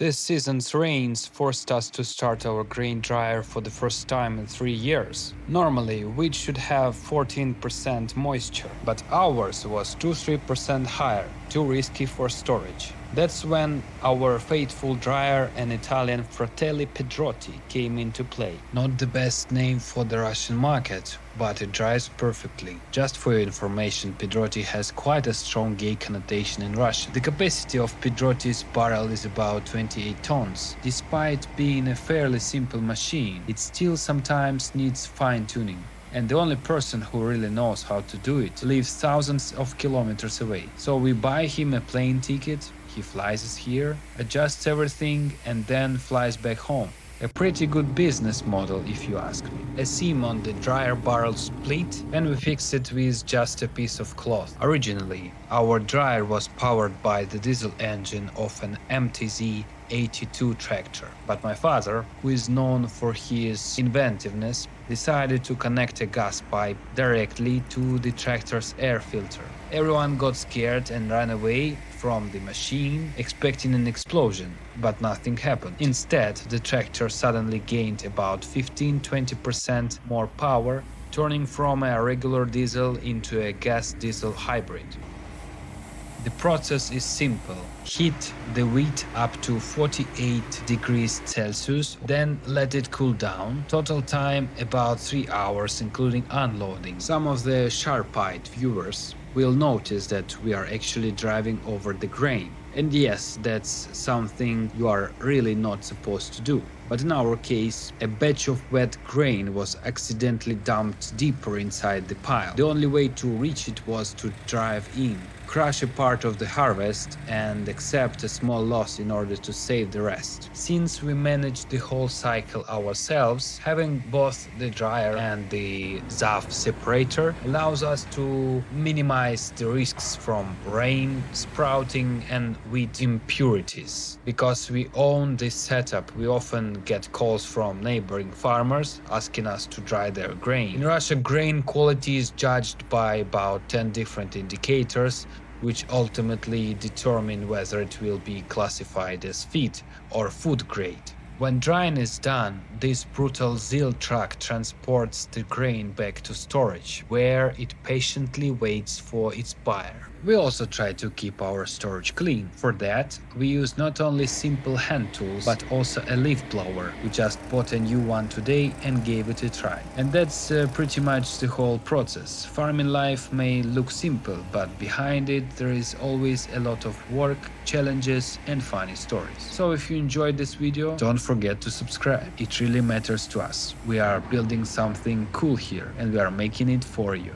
This season's rains forced us to start our grain dryer for the first time in 3 years. Normally, we should have 14% moisture, but ours was 2-3% higher, too risky for storage. That's when our faithful dryer, an Italian Fratelli Pedrotti, came into play. Not the best name for the Russian market, but it dries perfectly. Just for your information, Pedrotti has quite a strong gay connotation in Russia. The capacity of Pedrotti's barrel is about 28 tons. Despite being a fairly simple machine, it still sometimes needs fine-tuning. And the only person who really knows how to do it lives thousands of kilometers away. So we buy him a plane ticket, he flies us here, adjusts everything, and then flies back home. A pretty good business model, if you ask me. A seam on the dryer barrel split, and we fixed it with just a piece of cloth. Originally, our dryer was powered by the diesel engine of an MTZ-82 tractor, but my father, who is known for his inventiveness, decided to connect a gas pipe directly to the tractor's air filter. Everyone got scared and ran away from the machine, expecting an explosion, but nothing happened. Instead, the tractor suddenly gained about 15-20% more power, turning from a regular diesel into a gas-diesel hybrid. The process is simple. Heat the wheat up to 48 degrees Celsius, then let it cool down. Total time about 3 hours, including unloading. Some of the sharp-eyed viewers will notice that we are actually driving over the grain. And yes, that's something you are really not supposed to do. But in our case, a batch of wet grain was accidentally dumped deeper inside the pile. The only way to reach it was to drive in, crush a part of the harvest, and accept a small loss in order to save the rest. Since we managed the whole cycle ourselves, having both the dryer and the ZAF separator allows us to minimize the risks from rain, sprouting, and wheat impurities. Because we own this setup, we often get calls from neighboring farmers asking us to dry their grain. In Russia, grain quality is judged by about 10 different indicators, which ultimately determine whether it will be classified as feed or food grade. When drying is done, this brutal ZIL truck transports the grain back to storage, where it patiently waits for its buyer. We also try to keep our storage clean. For that, we use not only simple hand tools, but also a leaf blower. We just bought a new one today and gave it a try. And that's pretty much the whole process. Farming life may look simple, but behind it there is always a lot of work, challenges, and funny stories. So if you enjoyed this video, don't forget to subscribe. It really matters to us. We are building something cool here, and we are making it for you.